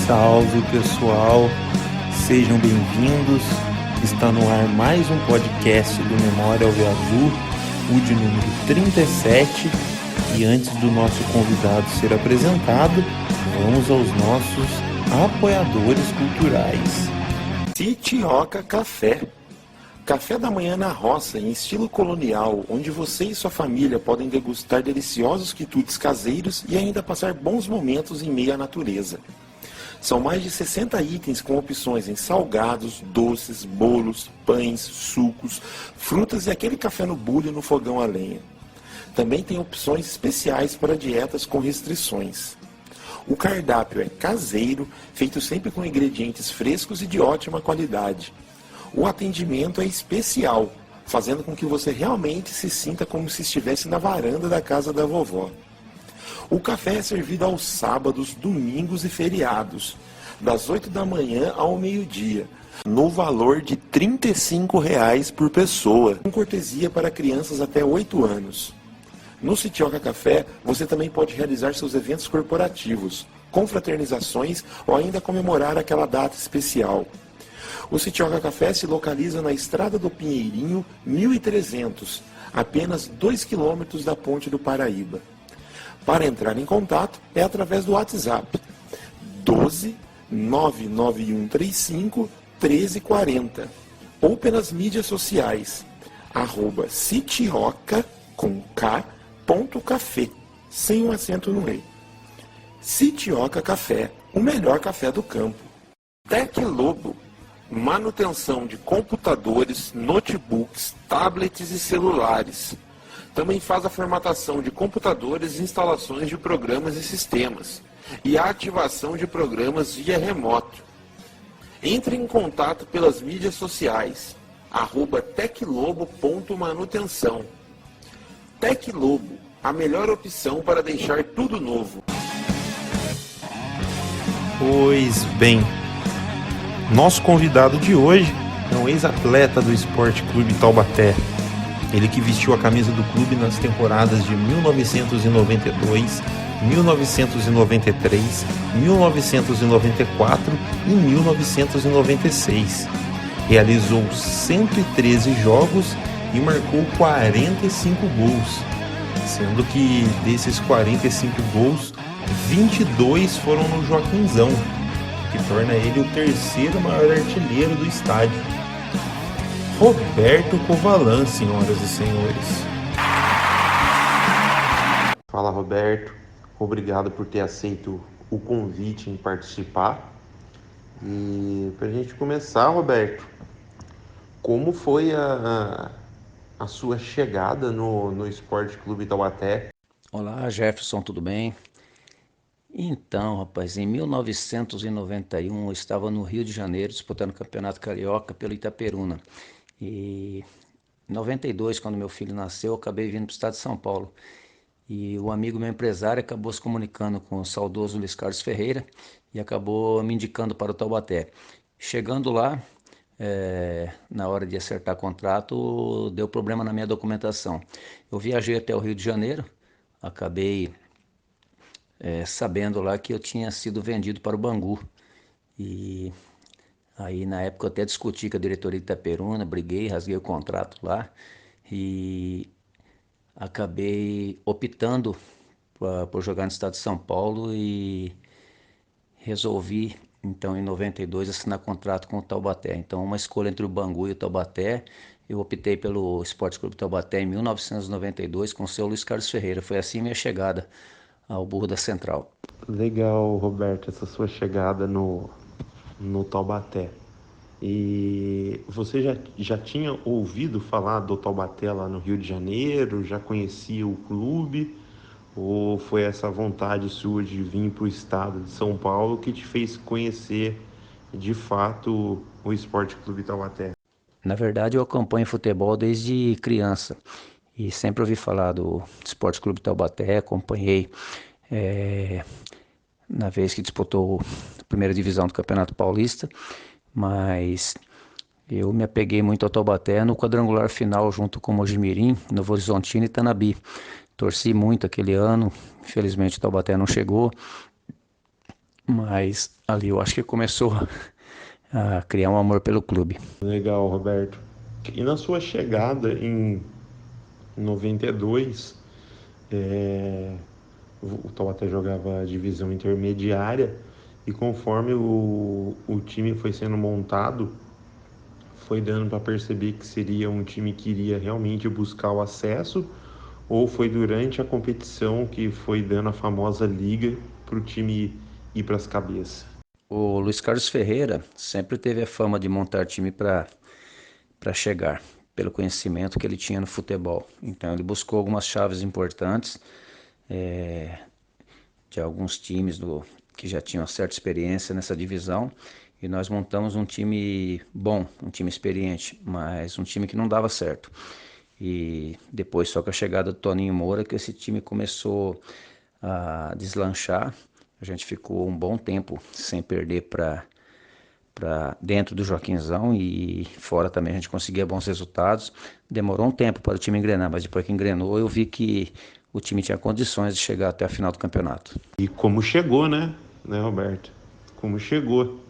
Salve pessoal, sejam bem-vindos. Está no ar mais um podcast do Memória Alve Azul, o de número 37. E antes do nosso convidado ser apresentado, vamos aos nossos apoiadores culturais. Sitioca Café. Café da manhã na roça, em estilo colonial, onde você e sua família podem degustar deliciosos quitutes caseiros e ainda passar bons momentos em meio à natureza. São mais de 60 itens com opções em salgados, doces, bolos, pães, sucos, frutas e aquele café no bule no fogão a lenha. Também tem opções especiais para dietas com restrições. O cardápio é caseiro, feito sempre com ingredientes frescos e de ótima qualidade. O atendimento é especial, fazendo com que você realmente se sinta como se estivesse na varanda da casa da vovó. O café é servido aos sábados, domingos e feriados, das 8 da manhã ao meio-dia, no valor de R$ 35,00 por pessoa, com cortesia para crianças até 8 anos. No Sitioca Café, você também pode realizar seus eventos corporativos, confraternizações ou ainda comemorar aquela data especial. O Sitioca Café se localiza na Estrada do Pinheirinho, 1300, apenas 2 quilômetros da Ponte do Paraíba. Para entrar em contato é através do WhatsApp 12 99135 1340 ou pelas mídias sociais @sitioca com k.café, sem o acento no E. Sitioca Café, o melhor café do campo. Tec Lobo, manutenção de computadores, notebooks, tablets e celulares. Também faz a formatação de computadores e instalações de programas e sistemas, e a ativação de programas via remoto. Entre em contato pelas mídias sociais, @teclobo.manutenção. Tec Lobo, a melhor opção para deixar tudo novo. Pois bem, nosso convidado de hoje é um ex-atleta do Esporte Clube Taubaté. Ele que vestiu a camisa do clube nas temporadas de 1992, 1993, 1994 e 1996. Realizou 113 jogos e marcou 45 gols, sendo que desses 45 gols, 22 foram no Joaquinzão, que torna ele o terceiro maior artilheiro do estádio. Roberto Covalan, senhoras e senhores. Fala, Roberto. Obrigado por ter aceito o convite em participar. E para a gente começar, Roberto, como foi a sua chegada no Esporte Clube Taubaté? Olá, Jefferson, tudo bem? Então, rapaz, em 1991 eu estava no Rio de Janeiro disputando o Campeonato Carioca pelo Itaperuna. E em 92, quando meu filho nasceu, eu acabei vindo para o estado de São Paulo. E o amigo meu empresário acabou se comunicando com o saudoso Luiz Carlos Ferreira e acabou me indicando para o Taubaté. Chegando lá, na hora de acertar contrato, deu problema na minha documentação. Eu viajei até o Rio de Janeiro, acabei sabendo lá que eu tinha sido vendido para o Bangu. E aí na época eu até discuti com a diretoria de Itaperuna, briguei, rasguei o contrato lá e acabei optando por jogar no estado de São Paulo e resolvi então em 92 assinar contrato com o Taubaté. Então uma escolha entre o Bangu e o Taubaté, eu optei pelo Esporte Clube Taubaté em 1992 com o seu Luiz Carlos Ferreira. Foi assim minha chegada ao Burro da Central. Legal, Roberto, essa sua chegada no Taubaté. E você já tinha ouvido falar do Taubaté lá no Rio de Janeiro? Já conhecia o clube? Ou foi essa vontade sua de vir para o estado de São Paulo que te fez conhecer de fato o Esporte Clube Taubaté? Na verdade, eu acompanho futebol desde criança e sempre ouvi falar do Esporte Clube Taubaté, acompanhei na vez que disputou a primeira divisão do Campeonato Paulista, mas eu me apeguei muito ao Taubaté no quadrangular final junto com Mojimirim, Novo Horizontino e Tanabi. Torci muito aquele ano, infelizmente o Taubaté não chegou, mas ali eu acho que começou a criar um amor pelo clube. Legal, Roberto. E na sua chegada em 92, o Taubaté jogava a divisão intermediária e conforme o time foi sendo montado, foi dando para perceber que seria um time que iria realmente buscar o acesso ou foi durante a competição que foi dando a famosa liga para o time ir para as cabeças? O Luiz Carlos Ferreira sempre teve a fama de montar time para chegar, pelo conhecimento que ele tinha no futebol. Então ele buscou algumas chaves importantes de alguns times que já tinham uma certa experiência nessa divisão e nós montamos um time bom, um time experiente, mas um time que não dava certo. E depois, só com a chegada do Toninho Moura, que esse time começou a deslanchar. A gente ficou um bom tempo sem perder para dentro do Joaquinzão e fora também a gente conseguia bons resultados. Demorou um tempo para o time engrenar, mas depois que engrenou eu vi que o time tinha condições de chegar até a final do campeonato. E como chegou, né, Roberto? Como chegou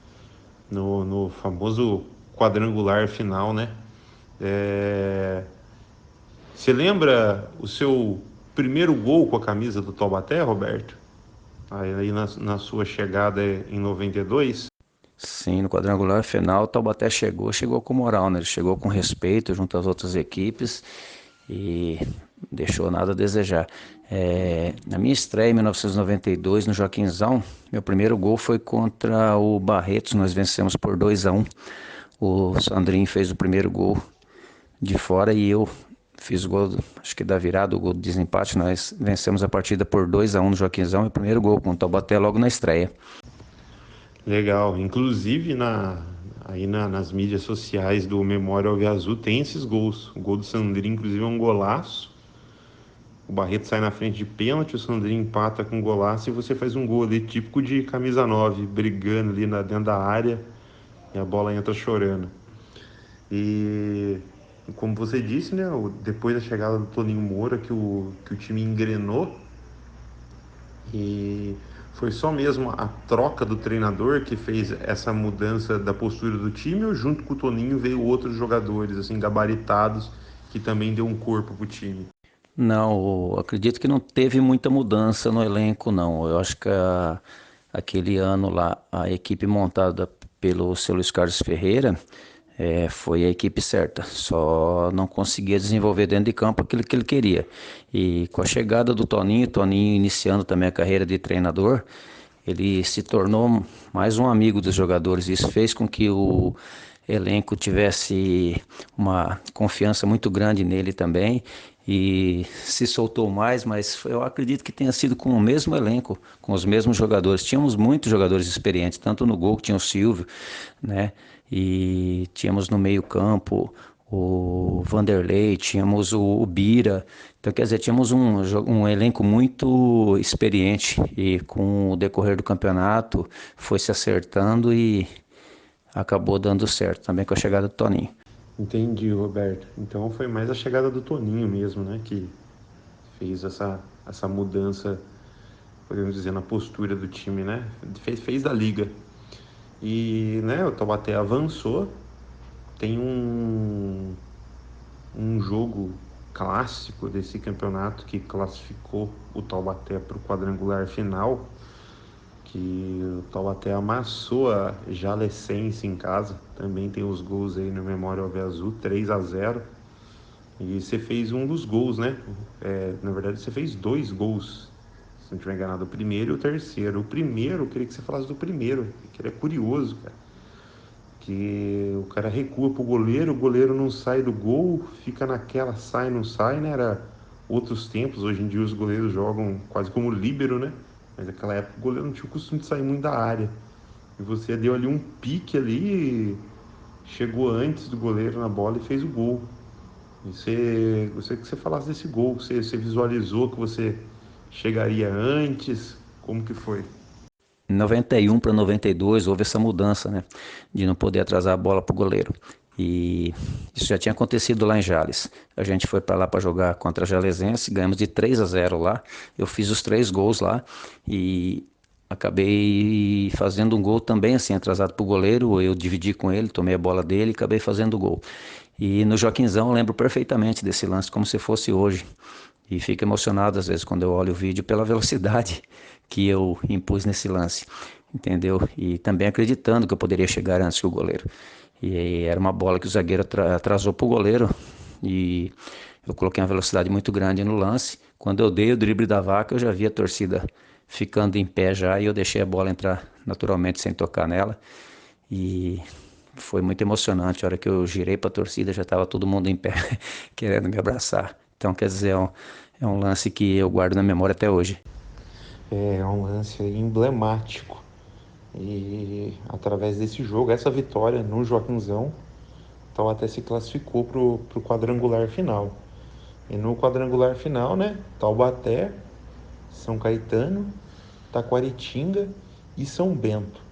no famoso quadrangular final, né? É... Você lembra o seu primeiro gol com a camisa do Taubaté, Roberto? Aí na sua chegada em 92? Sim, no quadrangular final o Taubaté chegou com moral, né? Ele chegou com respeito junto às outras equipes e deixou nada a desejar. Na minha estreia em 1992 no Joaquinzão, meu primeiro gol foi contra o Barretos, nós vencemos por 2-1. O Sandrinho fez o primeiro gol de fora e eu fiz o gol, acho que da virada, o gol do desempate. Nós vencemos a partida por 2-1 no Joaquinzão, meu primeiro gol com o Taubaté logo na estreia. Legal. Inclusive nas mídias sociais do Memória Alviazul tem esses gols. O gol do Sandrinho, inclusive, é um golaço. O Barreto sai na frente de pênalti, o Sandrinho empata com um golaço e você faz um gol ali típico de camisa 9 brigando ali dentro da área e a bola entra chorando. E como você disse, né, depois da chegada do Toninho Moura que o time engrenou e foi só mesmo a troca do treinador que fez essa mudança da postura do time ou junto com o Toninho veio outros jogadores assim gabaritados que também deu um corpo pro time? Não, eu acredito que não teve muita mudança no elenco, não. Eu acho que aquele ano lá, a equipe montada pelo seu Luiz Carlos Ferreira foi a equipe certa. Só não conseguia desenvolver dentro de campo aquilo que ele queria. E com a chegada do Toninho iniciando também a carreira de treinador, ele se tornou mais um amigo dos jogadores. Isso fez com que o elenco tivesse uma confiança muito grande nele também e se soltou mais, mas eu acredito que tenha sido com o mesmo elenco, com os mesmos jogadores. Tínhamos muitos jogadores experientes, tanto no gol que tinha o Silvio, né? E tínhamos no meio-campo o Vanderlei, tínhamos o Bira. Então, quer dizer, tínhamos um elenco muito experiente e com o decorrer do campeonato foi se acertando e acabou dando certo também com a chegada do Toninho. Entendi, Roberto. Então foi mais a chegada do Toninho mesmo, né, que fez essa mudança, podemos dizer, na postura do time, né? Fez da liga. E, né, o Taubaté avançou. Tem um jogo clássico desse campeonato que classificou o Taubaté para o quadrangular final, que o Taubaté amassou a Jalecense em casa. Também tem os gols aí no Memória Alviazul, 3-0. E você fez um dos gols, né? Na verdade, você fez dois gols, se não estiver enganado, o primeiro e o terceiro. O primeiro, eu queria que você falasse do primeiro, que ele é curioso, cara. Que o cara recua pro goleiro, o goleiro não sai do gol, fica naquela, sai, não sai, né? Era outros tempos, hoje em dia os goleiros jogam quase como líbero, né? Mas naquela época o goleiro não tinha o costume de sair muito da área. E você deu ali um pique ali, chegou antes do goleiro na bola e fez o gol. E gostaria que você falasse desse gol, você visualizou que você chegaria antes, como que foi? Em 91 para 92 houve essa mudança, né, de não poder atrasar a bola para o goleiro. E isso já tinha acontecido lá em Jales. A gente foi para lá para jogar contra a Jalesense, ganhamos de 3-0 lá. Eu fiz os 3 gols lá e acabei fazendo um gol também, assim, atrasado pro goleiro. Eu dividi com ele, tomei a bola dele e acabei fazendo o gol. E no Joaquinzão eu lembro perfeitamente desse lance, como se fosse hoje. E fico emocionado às vezes quando eu olho o vídeo pela velocidade que eu impus nesse lance, entendeu? E também acreditando que eu poderia chegar antes que o goleiro. E aí era uma bola que o zagueiro atrasou pro goleiro e eu coloquei uma velocidade muito grande no lance. Quando eu dei o drible da vaca, eu já vi a torcida ficando em pé já e eu deixei a bola entrar naturalmente sem tocar nela. E foi muito emocionante. A hora que eu girei para a torcida, já estava todo mundo em pé querendo me abraçar. Então, quer dizer, é um lance que eu guardo na memória até hoje. É um lance emblemático. E através desse jogo, essa vitória no Joaquinzão, o Taubaté se classificou pro quadrangular final. E no quadrangular final, né? Taubaté, São Caetano, Taquaritinga e São Bento.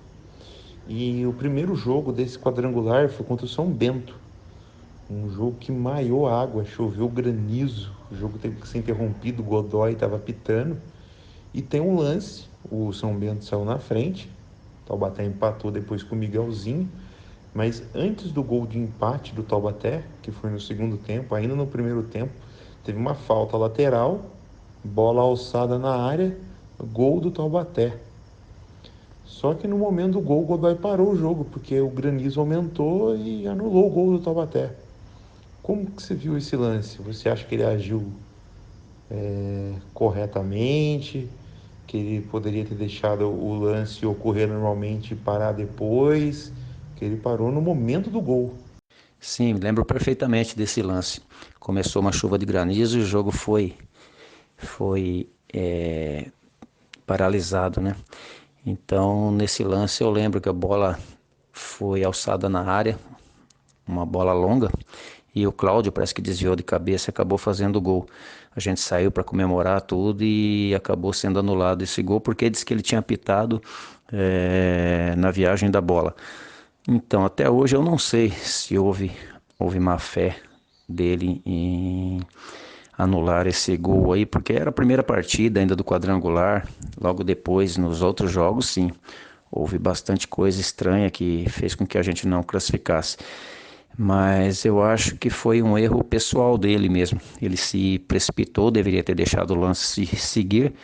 E o primeiro jogo desse quadrangular foi contra o São Bento. Um jogo que maiou água, choveu granizo, o jogo teve que ser interrompido, o Godoy estava pitando. E tem um lance, o São Bento saiu na frente, o Taubaté empatou depois com o Miguelzinho, mas antes do gol de empate do Taubaté, que foi no segundo tempo, ainda no primeiro tempo, teve uma falta lateral, bola alçada na área, gol do Taubaté. Só que no momento do gol, o Godoy parou o jogo, porque o granizo aumentou e anulou o gol do Taubaté. Como que você viu esse lance? Você acha que ele agiu corretamente? Que ele poderia ter deixado o lance ocorrer normalmente e parar depois? Que ele parou no momento do gol. Sim, lembro perfeitamente desse lance. Começou uma chuva de granizo e o jogo foi paralisado, né? Então, nesse lance eu lembro que a bola foi alçada na área, uma bola longa, e o Cláudio parece que desviou de cabeça e acabou fazendo o gol. A gente saiu para comemorar tudo e acabou sendo anulado esse gol porque disse que ele tinha apitado na viagem da bola. Então, até hoje eu não sei se houve má fé dele em anular esse gol aí, porque era a primeira partida ainda do quadrangular. Logo depois, nos outros jogos, sim, houve bastante coisa estranha que fez com que a gente não classificasse. Mas eu acho que foi um erro pessoal dele mesmo. Ele se precipitou, deveria ter deixado o lance seguir,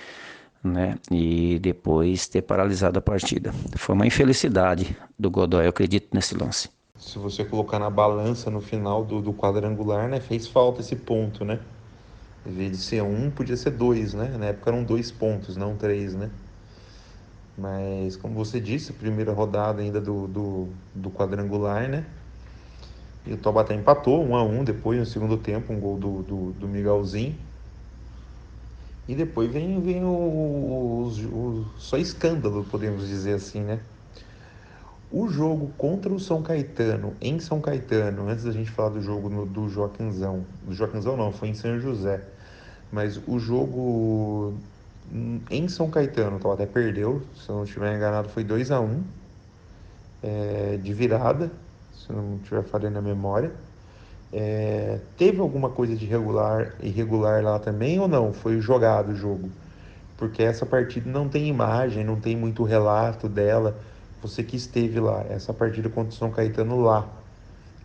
né? E depois ter paralisado a partida. Foi uma infelicidade do Godoy, eu acredito nesse lance. Se você colocar na balança no final do quadrangular, né? Fez falta esse ponto, né? Em vez de ser um, podia ser dois, né? Na época eram 2 pontos, não três, né? Mas, como você disse, primeira rodada ainda do quadrangular, né? E o Taubaté empatou 1-1 depois, no segundo tempo, um gol do Miguelzinho. E depois vem o só escândalo, podemos dizer assim, né? O jogo contra o São Caetano, em São Caetano, antes da gente falar do jogo do Joaquinzão, do Joaquinzão não, foi em São José, mas o jogo em São Caetano, o Taubaté perdeu, se eu não estiver enganado, foi 2-1, de virada, se eu não estiver falhando a memória. Teve alguma coisa de irregular lá também ou não? Foi jogado o jogo? Porque essa partida não tem imagem, não tem muito relato dela. Você que esteve lá, essa partida contra o São Caetano lá,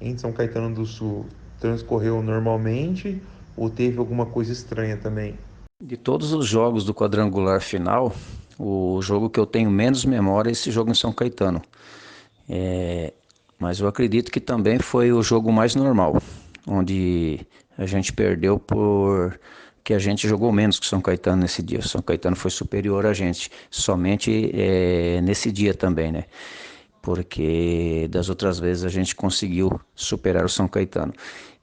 em São Caetano do Sul, transcorreu normalmente ou teve alguma coisa estranha também? De todos os jogos do quadrangular final, o jogo que eu tenho menos memória é esse jogo em São Caetano. Mas eu acredito que também foi o jogo mais normal, onde a gente perdeu por que a gente jogou menos que o São Caetano nesse dia. O São Caetano foi superior a gente, somente nesse dia também, né? Porque das outras vezes a gente conseguiu superar o São Caetano.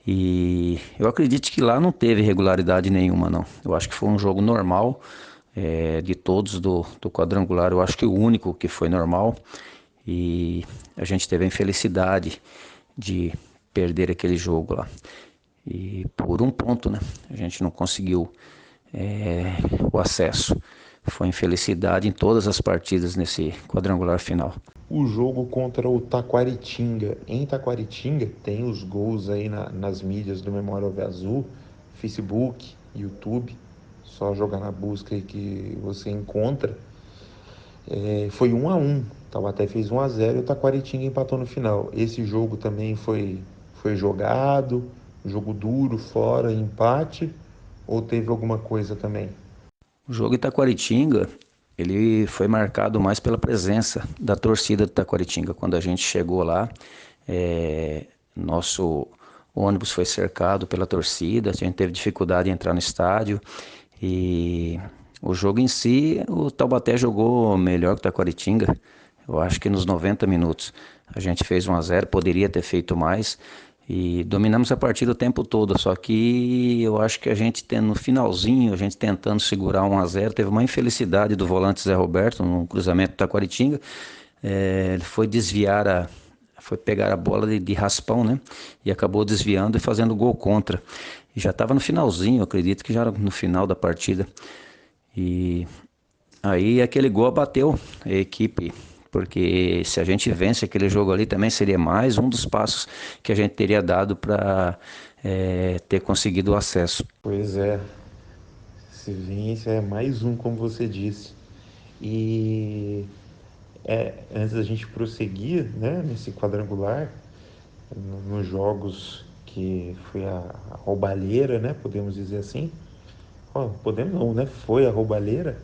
E eu acredito que lá não teve irregularidade nenhuma, não. Eu acho que foi um jogo normal, de todos do quadrangular. Eu acho que o único que foi normal. E a gente teve a infelicidade de perder aquele jogo lá. E por um ponto, né? A gente não conseguiu o acesso. Foi infelicidade em todas as partidas nesse quadrangular final. O jogo contra o Taquaritinga. Em Taquaritinga tem os gols aí nas mídias do Memória Alve Azul, Facebook, YouTube. Só jogar na busca aí que você encontra. Foi 1-1. Taubaté fez 1-0 e o Taquaritinga empatou no final. Esse jogo também foi jogado, jogo duro, fora, empate, ou teve alguma coisa também? O jogo Itaquaritinga, ele foi marcado mais pela presença da torcida do Itaquaritinga. Quando a gente chegou lá, nosso ônibus foi cercado pela torcida, a gente teve dificuldade em entrar no estádio e o jogo em si, o Taubaté jogou melhor que o Itaquaritinga. Eu acho que nos 90 minutos a gente fez 1-0, poderia ter feito mais e dominamos a partida o tempo todo. Só que eu acho que a gente no finalzinho, a gente tentando segurar 1-0, teve uma infelicidade do volante Zé Roberto no cruzamento do Taquaritinga. Ele foi foi pegar a bola de raspão, né? E acabou desviando e fazendo gol contra. E já estava no finalzinho, eu acredito que já era no final da partida. E aí aquele gol abateu a equipe, porque se a gente vence aquele jogo ali também seria mais um dos passos que a gente teria dado para ter conseguido o acesso. Pois é, se vence é mais um, como você disse. E antes da gente prosseguir, né, nesse quadrangular, nos jogos que foi a roubalheira, né, podemos dizer assim. Podemos não, né? Foi a roubalheira.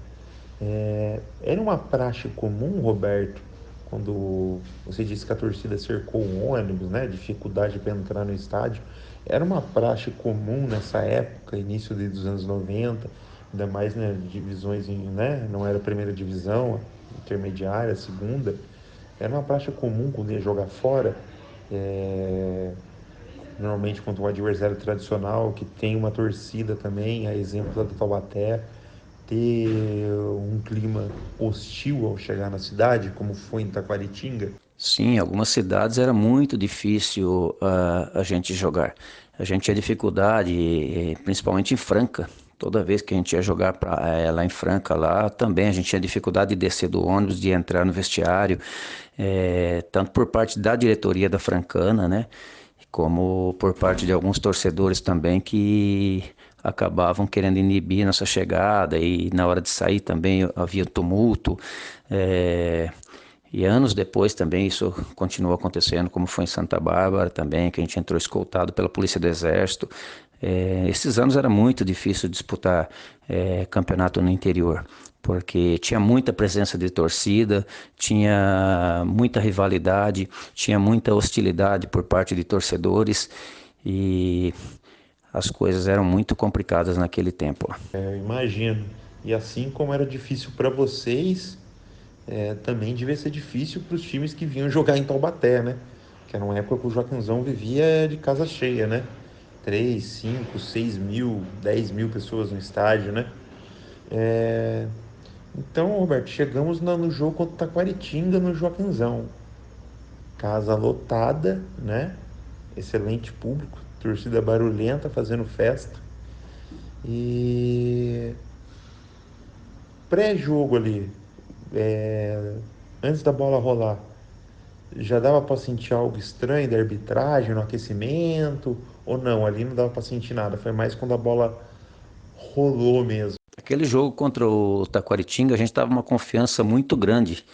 Era uma praxe comum, Roberto, quando você disse que a torcida cercou o ônibus, né? Dificuldade para entrar no estádio. Era uma praxe comum nessa época, início dos anos 90, ainda mais, né, divisões, né? Não era a primeira divisão, intermediária, segunda. Era uma praxe comum quando ia jogar fora. É, Normalmente contra um adversário tradicional que tem uma torcida também, a exemplo da do Taubaté, ter um clima hostil ao chegar na cidade, como foi em Taquaritinga. Sim, em algumas cidades era muito difícil a gente jogar. A gente tinha dificuldade, principalmente em Franca. Toda vez que a gente ia jogar lá em Franca, lá também a gente tinha dificuldade de descer do ônibus, de entrar no vestiário, tanto por parte da diretoria da Francana, né, como por parte de alguns torcedores também que acabavam querendo inibir nossa chegada e na hora de sair também havia tumulto. eh, e anos depois também isso continuou acontecendo, como foi em Santa Bárbara também, que a gente entrou escoltado pela Polícia do Exército. Esses anos era muito difícil disputar campeonato no interior, porque tinha muita presença de torcida, tinha muita rivalidade, tinha muita hostilidade por parte de torcedores e as coisas eram muito complicadas naquele tempo lá. Eu imagino. E assim como era difícil para vocês, também devia ser difícil para os times que vinham jogar em Taubaté, né? Que era uma época que o Joaquinzão vivia de casa cheia, né? 3, 5, 6 mil, 10 mil pessoas no estádio, né? É, Então, Roberto, chegamos no jogo contra o Taquaritinga no Joaquinzão. Casa lotada, né? Excelente público, torcida barulhenta fazendo festa. E pré-jogo ali, antes da bola rolar, já dava para sentir algo estranho da arbitragem no aquecimento ou não? Ali não dava para sentir nada, foi mais quando a bola rolou mesmo. Aquele jogo contra o Taquaritinga, a gente estava uma confiança muito grande,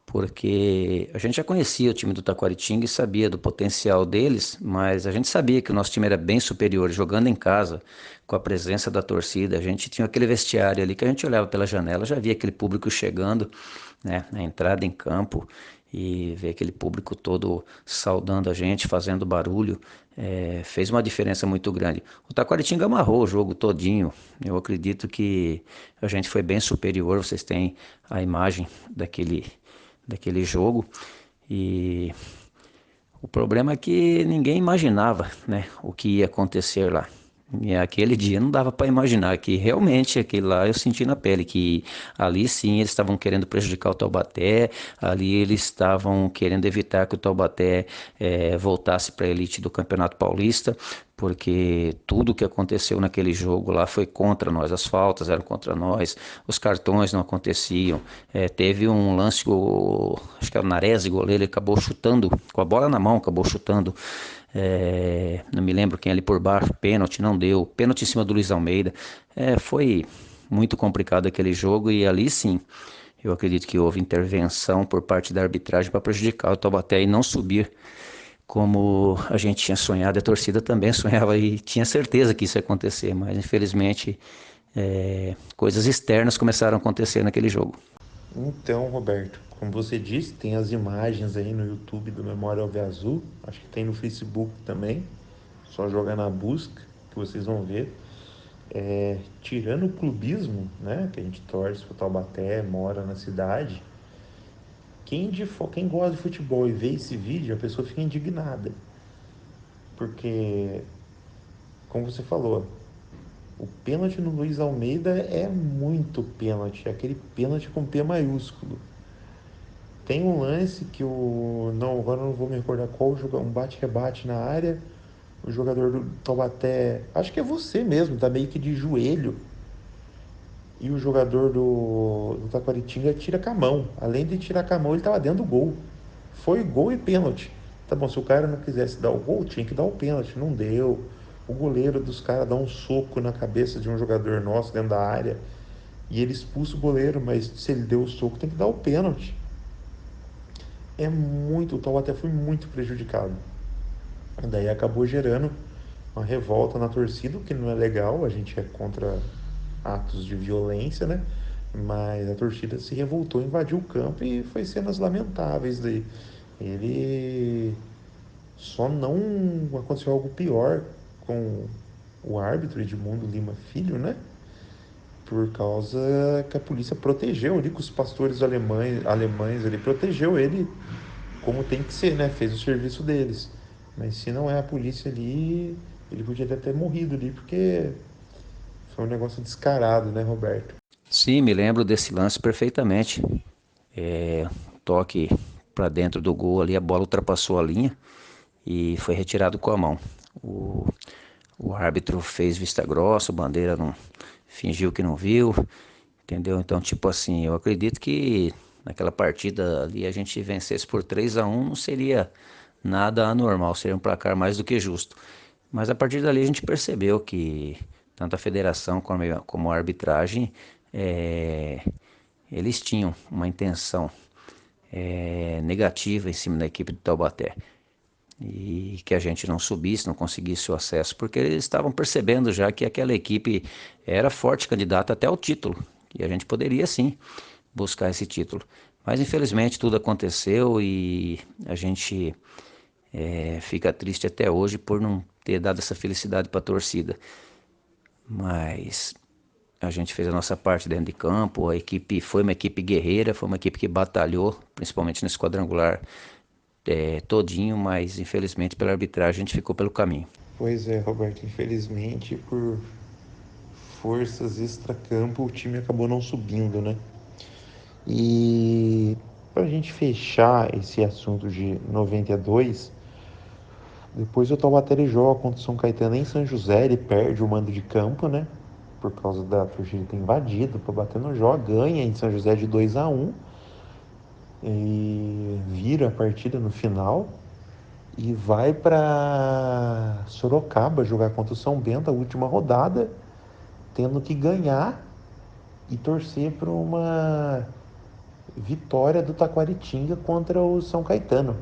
porque a gente já conhecia o time do Taquaritinga e sabia do potencial deles, mas a gente sabia que o nosso time era bem superior, jogando em casa, com a presença da torcida. A gente tinha aquele vestiário ali que a gente olhava pela janela, já via aquele público chegando, né, na entrada em campo e ver aquele público todo saudando a gente, fazendo barulho, fez uma diferença muito grande. O Taquaritinga amarrou o jogo todinho. Eu acredito que a gente foi bem superior. Vocês têm a imagem daquele jogo e o problema é que ninguém imaginava, né, o que ia acontecer lá. E aquele dia não dava para imaginar que realmente aquele lá eu senti na pele que ali sim eles estavam querendo prejudicar o Taubaté, ali eles estavam querendo evitar que o Taubaté voltasse para a elite do Campeonato Paulista, porque tudo que aconteceu naquele jogo lá foi contra nós, as faltas eram contra nós, os cartões não aconteciam. Teve um lance, acho que era o Nares, goleiro, ele acabou chutando com a bola na mão, acabou chutando. Não me lembro quem ali por baixo, pênalti, não deu, pênalti em cima do Luiz Almeida. Foi muito complicado aquele jogo e ali sim Eu acredito que houve intervenção por parte da arbitragem para prejudicar o Taubaté e não subir como a gente tinha sonhado. A torcida também sonhava e tinha certeza que isso ia acontecer, mas infelizmente coisas externas começaram a acontecer naquele jogo. Então, Roberto, como você disse, tem as imagens aí no YouTube do Memória Alviazul, acho que tem no Facebook também, só jogar na busca que vocês vão ver. Tirando o clubismo, né, que a gente torce pro Taubaté, mora na cidade, quem gosta de futebol e vê esse vídeo, a pessoa fica indignada. Porque, como você falou, o pênalti no Luiz Almeida é muito pênalti, é aquele pênalti com P maiúsculo. Tem um lance que o. Não, agora não vou me recordar qual jogo, um bate-rebate na área. O jogador do Taubaté, acho que é você mesmo, tá meio que de joelho. E o jogador do Taquaritinga tira com a mão. Além de tirar com a mão, ele tava dentro do gol. Foi gol e pênalti. Tá bom, se o cara não quisesse dar o gol, tinha que dar o pênalti. Não deu. O goleiro dos caras dá um soco na cabeça de um jogador nosso dentro da área. E ele expulsa o goleiro, mas se ele deu o soco, tem que dar o pênalti. É muito. O Taubaté foi muito prejudicado. Daí acabou gerando uma revolta na torcida, o que não é legal, a gente é contra atos de violência, né? Mas a torcida se revoltou, invadiu o campo e foi cenas lamentáveis daí. Ele só não aconteceu algo pior com o árbitro Edmundo Lima Filho, né? Por causa que a polícia protegeu ali, com os pastores alemães ele protegeu ele como tem que ser, né? Fez o serviço deles. Mas se não é a polícia ali, ele podia até ter morrido ali, porque foi um negócio descarado, né, Roberto? Sim, me lembro desse lance perfeitamente. Toque para dentro do gol ali, a bola ultrapassou a linha e foi retirado com a mão. O, o árbitro fez vista grossa, o bandeira não fingiu que não viu, entendeu? Então, tipo assim, eu acredito que naquela partida ali a gente vencesse por 3-1 não seria nada anormal, seria um placar mais do que justo. Mas a partir dali a gente percebeu que tanto a federação como a arbitragem, é, eles tinham uma intenção negativa em cima da equipe do Taubaté e que a gente não subisse, não conseguisse o acesso, porque eles estavam percebendo já que aquela equipe era forte candidata até ao título, e a gente poderia sim buscar esse título. Mas infelizmente tudo aconteceu e a gente fica triste até hoje por não ter dado essa felicidade para a torcida. Mas a gente fez a nossa parte dentro de campo, a equipe foi uma equipe guerreira, foi uma equipe que batalhou, principalmente nesse quadrangular todinho, mas infelizmente pela arbitragem a gente ficou pelo caminho. Pois é, Roberto, infelizmente por forças extracampo o time acabou não subindo, né? E pra gente fechar esse assunto de 92, depois o Taubaté joga contra o São Caetano em São José, ele perde o mando de campo, né? Por causa da torcida ter invadido, para bater no jogo, ganha em São José de 2-1 e vira a partida no final e vai para Sorocaba jogar contra o São Bento a última rodada, tendo que ganhar e torcer para uma vitória do Taquaritinga contra o São Caetano,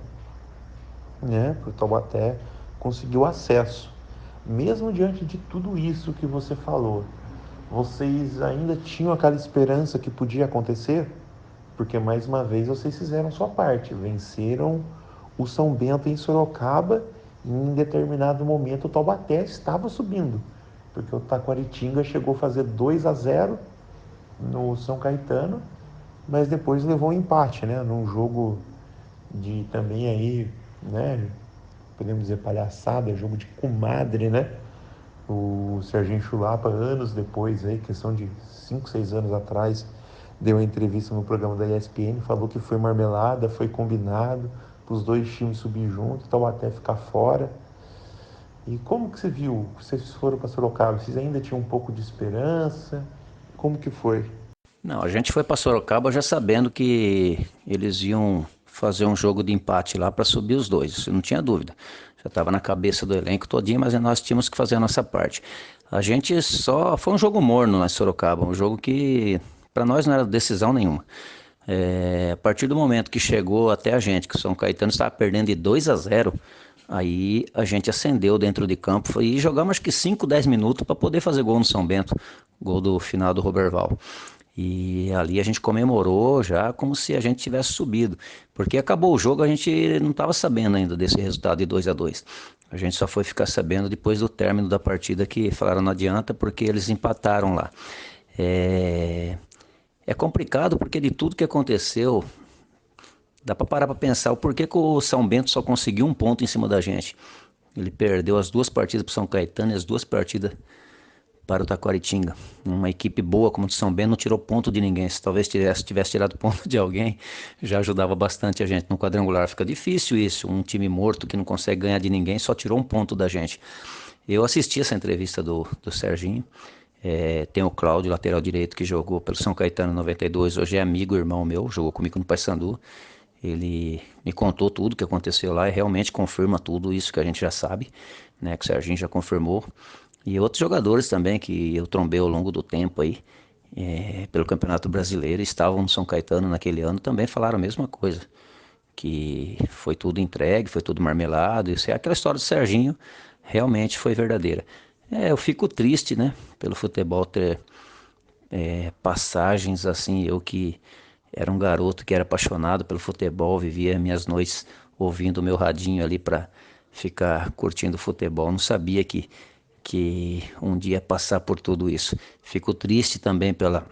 né? Para o Taubaté conseguir o acesso. Mesmo diante de tudo isso que você falou, vocês ainda tinham aquela esperança que podia acontecer? Porque mais uma vez vocês fizeram sua parte, venceram o São Bento em Sorocaba e em determinado momento o Taubaté estava subindo, porque o Taquaritinga chegou a fazer 2-0 no São Caetano, mas depois levou um empate, né? Num jogo de também aí, né? Podemos dizer palhaçada, jogo de comadre, né? O Serginho Chulapa, anos depois, aí, questão de 5, 6 anos atrás, deu uma entrevista no programa da ESPN, falou que foi marmelada, foi combinado para os dois times subir junto, Taubaté ficar fora. E como que você viu? Vocês foram para Sorocaba, vocês ainda tinham um pouco de esperança? Como que foi? Não, a gente foi para Sorocaba já sabendo que eles iam fazer um jogo de empate lá para subir os dois, isso não tinha dúvida. Já estava na cabeça do elenco todinho, mas nós tínhamos que fazer a nossa parte. A gente só foi um jogo morno na Sorocaba, um jogo que para nós não era decisão nenhuma. A partir do momento que chegou até a gente, que o São Caetano estava perdendo de 2-0, aí a gente acendeu dentro de campo e jogamos acho que 5, 10 minutos para poder fazer gol no São Bento, gol do final do Roberval. E ali a gente comemorou já como se a gente tivesse subido, porque acabou o jogo, a gente não estava sabendo ainda desse resultado de 2-2. A gente só foi ficar sabendo depois do término da partida, que falaram não adianta porque eles empataram lá. É, é complicado porque de tudo que aconteceu, dá para parar para pensar o porquê que o São Bento só conseguiu um ponto em cima da gente. Ele perdeu as 2 partidas para o São Caetano e as 2 partidas para o Taquaritinga. Uma equipe boa como o São Bento não tirou ponto de ninguém. Se talvez tivesse tirado ponto de alguém, já ajudava bastante a gente. No quadrangular fica difícil isso. Um time morto que não consegue ganhar de ninguém só tirou um ponto da gente. Eu assisti essa entrevista do Serginho. Tem o Cláudio, lateral direito, que jogou pelo São Caetano em 92. Hoje é amigo, irmão meu, jogou comigo no Paysandu. Ele me contou tudo o que aconteceu lá e realmente confirma tudo isso que a gente já sabe, né? Que o Serginho já confirmou. E outros jogadores também que eu trombei ao longo do tempo aí, pelo Campeonato Brasileiro, estavam no São Caetano naquele ano, também falaram a mesma coisa. Que foi tudo entregue, foi tudo marmelado. Isso é aquela história do Serginho, realmente foi verdadeira. Eu fico triste, né? Pelo futebol ter passagens assim, eu que era um garoto que era apaixonado pelo futebol, vivia minhas noites ouvindo o meu radinho ali para ficar curtindo futebol, não sabia que um dia ia passar por tudo isso. Fico triste também pela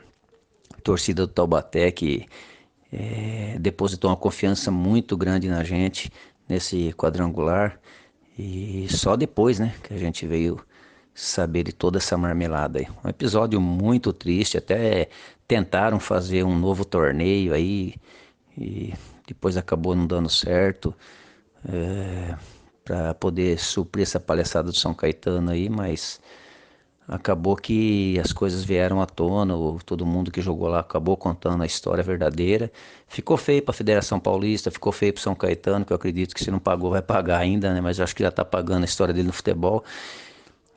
torcida do Taubaté, que depositou uma confiança muito grande na gente nesse quadrangular, e só depois, né, que a gente veio saber de toda essa marmelada aí. Um episódio muito triste, até tentaram fazer um novo torneio aí e depois acabou não dando certo, para poder suprir essa palhaçada do São Caetano aí, mas acabou que as coisas vieram à tona, todo mundo que jogou lá acabou contando a história verdadeira. Ficou feio para a Federação Paulista, ficou feio para o São Caetano, que eu acredito que se não pagou vai pagar ainda, né? Mas eu acho que já está pagando a história dele no futebol.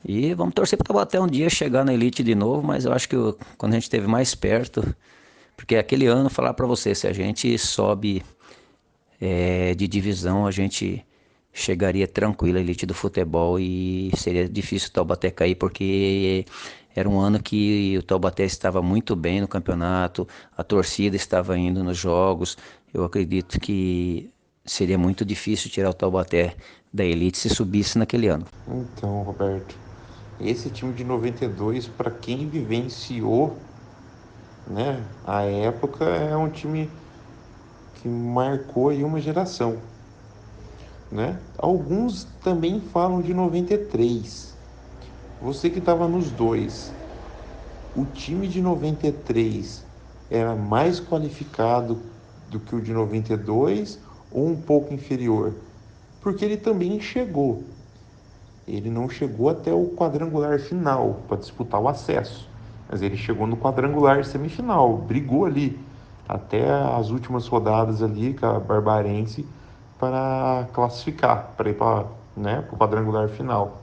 E vamos torcer para o Taubaté um dia chegar na elite de novo, mas eu acho que quando a gente esteve mais perto, porque aquele ano, falar para você, se a gente sobe de divisão, a gente chegaria tranquilo à elite do futebol e seria difícil o Taubaté cair, porque era um ano que o Taubaté estava muito bem no campeonato, a torcida estava indo nos jogos. Eu acredito que seria muito difícil tirar o Taubaté da elite se subisse naquele ano. Então, Roberto, esse time de 92, para quem vivenciou, né, a época, é um time que marcou aí uma geração, né? Alguns também falam de 93. Você que estava nos dois, o time de 93 era mais qualificado do que o de 92 ou um pouco inferior? Porque ele também chegou. Ele não chegou até o quadrangular final para disputar o acesso, mas ele chegou no quadrangular semifinal, brigou ali até as últimas rodadas ali com a Barbarense para classificar, para ir para, né, o quadrangular final.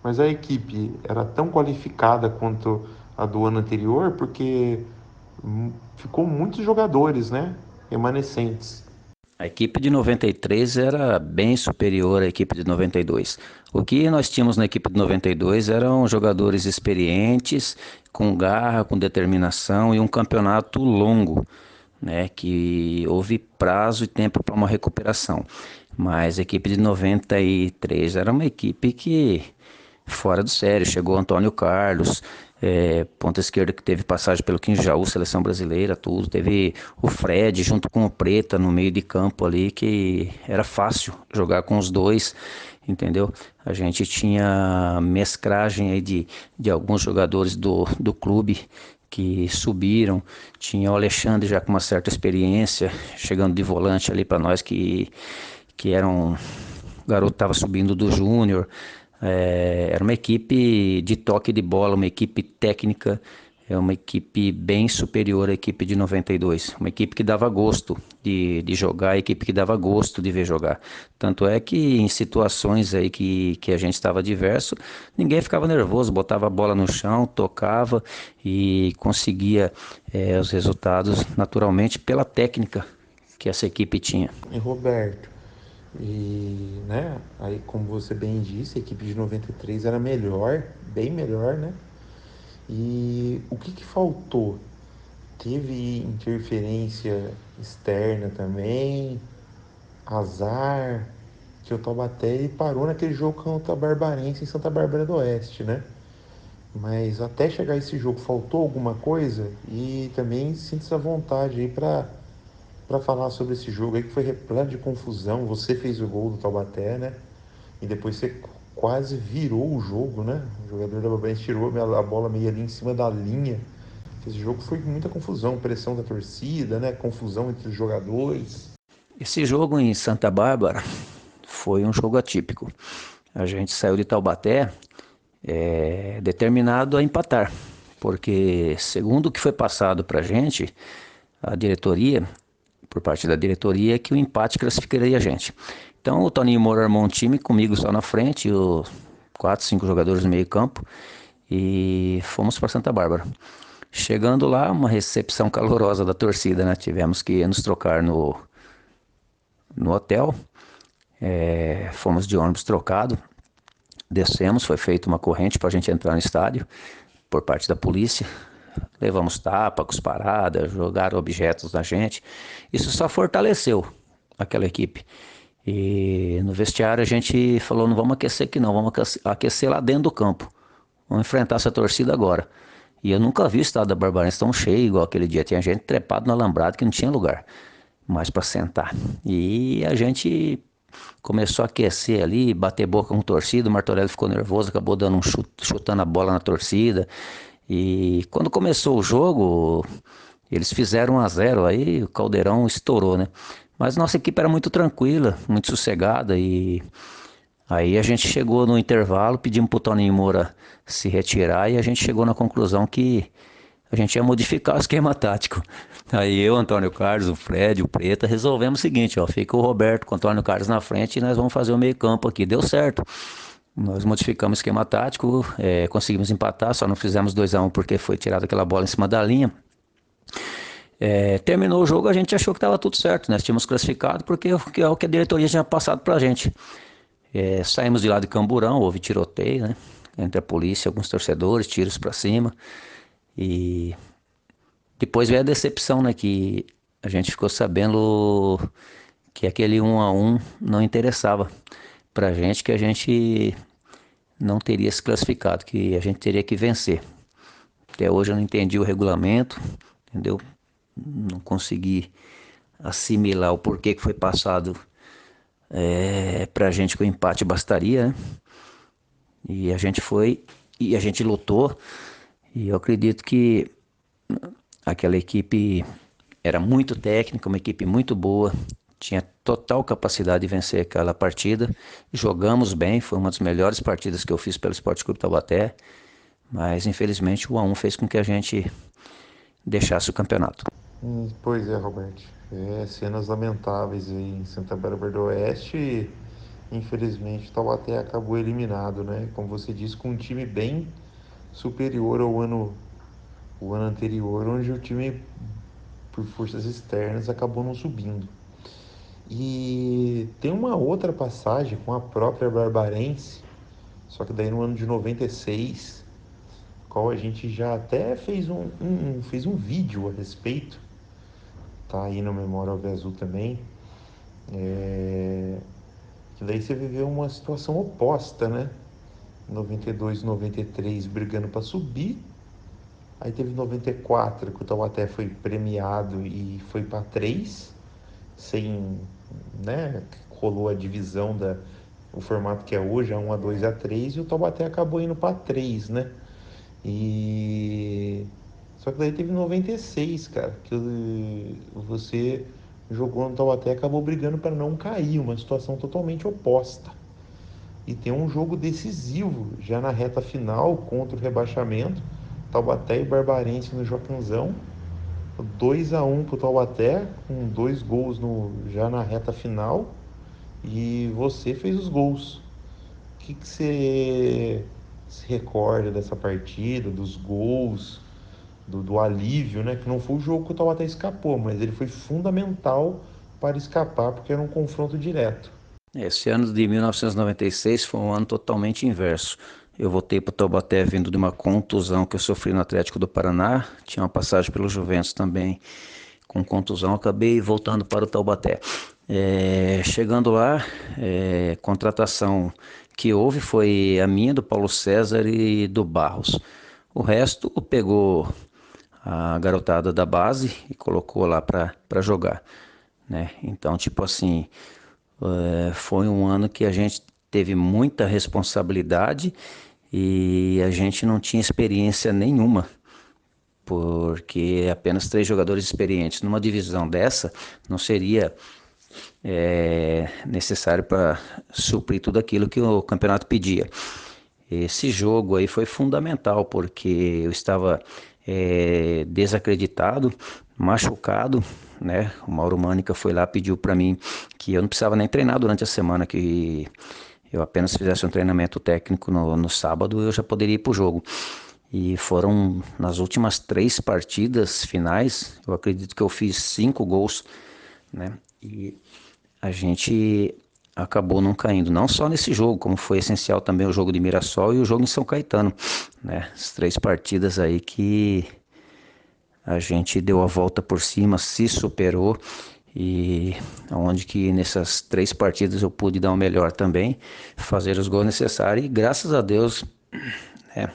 Mas a equipe era tão qualificada quanto a do ano anterior, porque ficou muitos jogadores, né, remanescentes. A equipe de 93 era bem superior à equipe de 92. O que nós tínhamos na equipe de 92 eram jogadores experientes, com garra, com determinação e um campeonato longo, né, que houve prazo e tempo para uma recuperação. Mas a equipe de 93 era uma equipe que fora do sério. Chegou Antônio Carlos, ponta esquerda, que teve passagem pelo Quinjaú, seleção brasileira, tudo. Teve o Fred junto com o Preta no meio de campo ali, que era fácil jogar com os dois, entendeu? A gente tinha mesclagem aí de alguns jogadores do clube que subiram. Tinha o Alexandre já com uma certa experiência, chegando de volante ali para nós, que era um garoto que estava subindo do Júnior. Era uma equipe de toque de bola, uma equipe técnica, é uma equipe bem superior à equipe de 92. Uma equipe que dava gosto de jogar, equipe que dava gosto de ver jogar. Tanto é que em situações aí que a gente estava adverso, ninguém ficava nervoso, botava a bola no chão, tocava e conseguia os resultados naturalmente pela técnica que essa equipe tinha. E Roberto, e né, aí como você bem disse, a equipe de 93 era melhor, bem melhor, né? E o que faltou? Teve interferência externa também, azar, que o Taubaté ele parou naquele jogo contra a Barbarense em Santa Bárbara do Oeste, né? Mas até chegar esse jogo faltou alguma coisa e também sinta-se à vontade aí para falar sobre esse jogo aí que foi repleto de confusão. Você fez o gol do Taubaté, né? E depois você quase virou o jogo, né? O jogador da Barbarense tirou a bola meio ali em cima da linha. Esse jogo foi muita confusão, pressão da torcida, né? Confusão entre os jogadores. Esse jogo em Santa Bárbara foi um jogo atípico. A gente saiu de Taubaté determinado a empatar, porque segundo o que foi passado para a gente, a diretoria, por parte da diretoria, é que o empate classificaria a gente. Então o Toninho Moura armou um time comigo só na frente, os 4, 5 jogadores no meio campo, e fomos para Santa Bárbara. Chegando lá, uma recepção calorosa da torcida, né? Tivemos que nos trocar no hotel, fomos de ônibus trocado, descemos, foi feita uma corrente para a gente entrar no estádio por parte da polícia. Levamos tapa, cusparada, jogaram objetos na gente. Isso só fortaleceu aquela equipe. E no vestiário a gente falou, não vamos aquecer aqui não, vamos aquecer lá dentro do campo. Vamos enfrentar essa torcida agora. E eu nunca vi o estado da Barbarense tão cheio igual aquele dia. Tinha gente trepado no alambrado que não tinha lugar mais para sentar. E a gente começou a aquecer ali, bater boca com a torcida. O Martorelli ficou nervoso, acabou dando um chute, chutando a bola na torcida. E quando começou o jogo, eles fizeram 1-0, aí o Caldeirão estourou, né? Mas nossa equipe era muito tranquila, muito sossegada e aí a gente chegou no intervalo, pedimos pro Toninho Moura se retirar e a gente chegou na conclusão que a gente ia modificar o esquema tático. Aí eu, Antônio Carlos, o Fred, o Preta, resolvemos o seguinte, ó, fica o Roberto com o Antônio Carlos na frente e nós vamos fazer o meio campo aqui. Deu certo. Nós modificamos o esquema tático, conseguimos empatar, só não fizemos 2-1 porque foi tirada aquela bola em cima da linha. Terminou o jogo, a gente achou que estava tudo certo, nós tínhamos classificado porque é o que a diretoria tinha passado para a gente. Saímos de lá de Camburão, houve tiroteio, né? Entre a polícia e alguns torcedores, tiros para cima. E depois veio a decepção, né? Que a gente ficou sabendo que aquele 1-1 não interessava pra gente, que a gente não teria se classificado, que a gente teria que vencer. Até hoje eu não entendi o regulamento, entendeu? Não consegui assimilar o porquê que foi passado pra gente que o empate bastaria, né? E a gente foi e a gente lutou. E eu acredito que aquela equipe era muito técnica, uma equipe muito boa, tinha total capacidade de vencer aquela partida. Jogamos bem, foi uma das melhores partidas que eu fiz pelo Esporte Clube Taubaté, mas infelizmente o 1-1 fez com que a gente deixasse o campeonato. Pois é, Roberto. Cenas lamentáveis aí em Santa Bárbara do Oeste. Infelizmente, o Taubaté acabou eliminado, né? Como você disse, com um time bem superior ao o ano anterior, onde o time, por forças externas, acabou não subindo. E tem uma outra passagem com a própria Barbarense, só que daí no ano de 96, qual a gente já até fez um vídeo a respeito, tá aí no Memória Alve Azul também, que daí você viveu uma situação oposta, né? 92 e 93 brigando para subir, aí teve 94 que o Taubaté foi premiado e foi para 3, sem, né, rolou a divisão o formato que é hoje, a 1, a 2, a 3, e o Taubaté acabou indo para 3, né? E só que daí teve 96, cara, que você jogou no Taubaté e acabou brigando para não cair, uma situação totalmente oposta. E tem um jogo decisivo já na reta final contra o rebaixamento, Taubaté e Barbarense no Joaquinzão. 2-1 pro Taubaté, com 2 gols já na reta final. E você fez os gols. O que você se recorda dessa partida, dos gols, do alívio, né? Que não foi o jogo que o Taubaté escapou, mas ele foi fundamental para escapar, porque era um confronto direto. Esse ano de 1996 foi um ano totalmente inverso. Eu voltei para o Taubaté vindo de uma contusão que eu sofri no Atlético do Paraná. Tinha uma passagem pelo Juventus também com contusão. Acabei voltando para o Taubaté. Chegando lá, contratação que houve foi a minha, do Paulo César e do Barros. O resto pegou a garotada da base e colocou lá para jogar, né? Então, tipo assim, foi um ano que a gente teve muita responsabilidade e a gente não tinha experiência nenhuma, porque apenas 3 jogadores experientes numa divisão dessa não seria necessário para suprir tudo aquilo que o campeonato pedia. Esse jogo aí foi fundamental, porque eu estava desacreditado, machucado, né? O Mauro Mânica foi lá, pediu para mim que eu não precisava nem treinar durante a semana, que eu apenas fizesse um treinamento técnico no sábado, eu já poderia ir para o jogo. E foram nas últimas 3 partidas finais, eu acredito que eu fiz 5 gols, né? E a gente acabou não caindo, não só nesse jogo, como foi essencial também o jogo de Mirassol e o jogo em São Caetano, né? As 3 partidas aí que a gente deu a volta por cima, se superou, e onde que nessas 3 partidas eu pude dar o melhor também, fazer os gols necessários, e graças a Deus,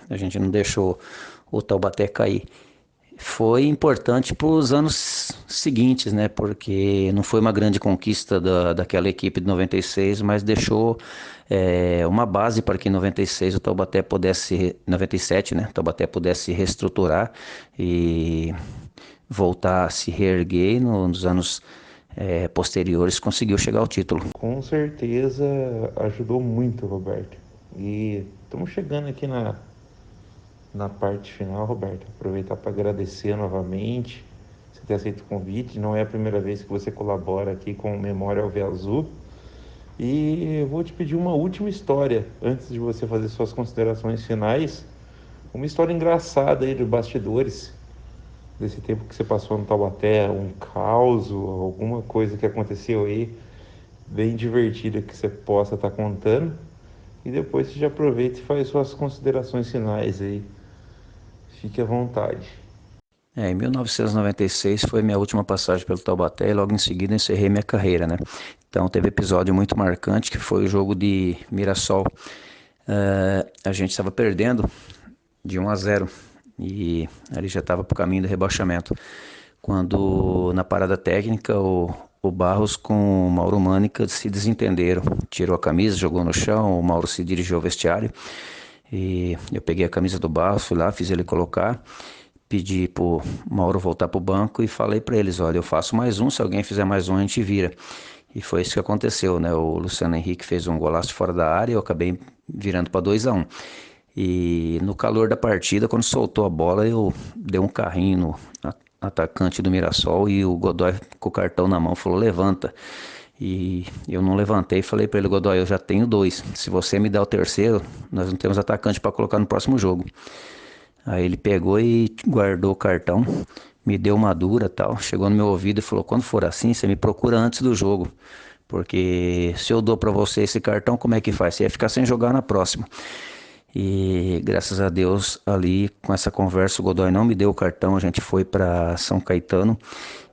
a gente não deixou o Taubaté cair. Foi importante para os anos seguintes, né? Porque não foi uma grande conquista daquela equipe de 96, mas deixou uma base para que em 96 o Taubaté pudesse, 97, né? O Taubaté pudesse se reestruturar e voltar a se reerguer, e nos anos posteriores conseguiu chegar ao título. Com certeza ajudou muito, Roberto. E estamos chegando aqui na parte final, Roberto. Aproveitar para agradecer novamente você ter aceito o convite. Não é a primeira vez que você colabora aqui com Memória Alviazul. E eu vou te pedir uma última história antes de você fazer suas considerações finais. Uma história engraçada aí dos bastidores desse tempo que você passou no Taubaté, um caos, alguma coisa que aconteceu aí bem divertida que você possa estar contando. E depois você já aproveita e faz suas considerações finais aí. Fique à vontade. Em 1996 foi minha última passagem pelo Taubaté e logo em seguida encerrei minha carreira, né? Então teve episódio muito marcante que foi o jogo de Mirassol. A gente estava perdendo de 1-0 e ali já estava para o caminho do rebaixamento. Quando na parada técnica o Barros com o Mauro Mânica se desentenderam. Tirou a camisa, jogou no chão, o Mauro se dirigiu ao vestiário e eu peguei a camisa do Barros, fui lá, fiz ele colocar. Pedi pro Mauro voltar pro banco e falei para eles, olha, eu faço mais um, se alguém fizer mais um, a gente vira. E foi isso que aconteceu, né? O Luciano Henrique fez um golaço fora da área e eu acabei virando para 2-1. E no calor da partida, quando soltou a bola, eu dei um carrinho no atacante do Mirassol e o Godoy com o cartão na mão falou, levanta. E eu não levantei e falei para ele, Godoy, eu já tenho 2. Se você me der o terceiro, nós não temos atacante para colocar no próximo jogo. Aí ele pegou e guardou o cartão, me deu uma dura tal, chegou no meu ouvido e falou, quando for assim, você me procura antes do jogo, porque se eu dou pra você esse cartão, como é que faz? Você ia ficar sem jogar na próxima. E graças a Deus, ali com essa conversa, o Godoy não me deu o cartão, a gente foi para São Caetano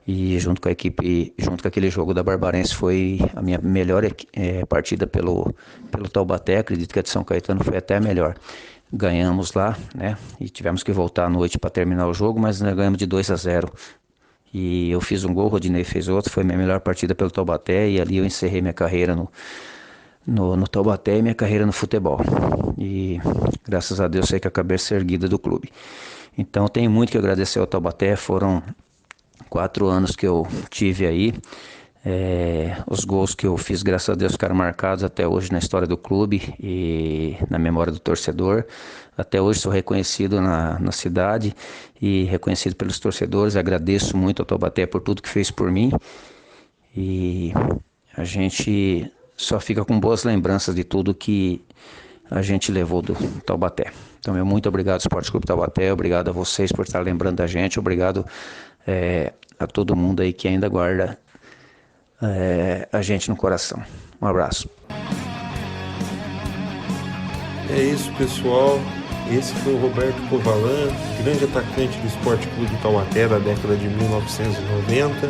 e junto com a equipe, junto com aquele jogo da Barbarense, foi a minha melhor partida pelo Taubaté, acredito que a de São Caetano foi até a melhor. Ganhamos lá, né? E tivemos que voltar à noite para terminar o jogo, mas nós ganhamos de 2-0. E eu fiz um gol, o Rodinei fez outro, foi minha melhor partida pelo Taubaté e ali eu encerrei minha carreira no Taubaté e minha carreira no futebol. E graças a Deus sei que a cabeça erguida do clube. Então tenho muito que agradecer ao Taubaté, foram 4 anos que eu tive aí. Os gols que eu fiz, graças a Deus, ficaram marcados até hoje na história do clube e na memória do torcedor. Até hoje sou reconhecido na cidade e reconhecido pelos torcedores. Agradeço muito ao Taubaté por tudo que fez por mim. E a gente só fica com boas lembranças de tudo que a gente levou do Taubaté. Então, muito obrigado, Esporte Clube Taubaté. Obrigado a vocês por estar lembrando da gente. Obrigado a todo mundo aí que ainda guarda a gente no coração. Um abraço. É isso, pessoal. Esse foi o Roberto Covalan, grande atacante do Esporte Clube Taubaté da década de 1990.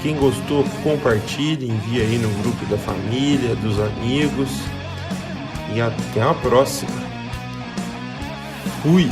Quem gostou, compartilhe, envie aí no grupo da família, dos amigos. E até a próxima. Fui!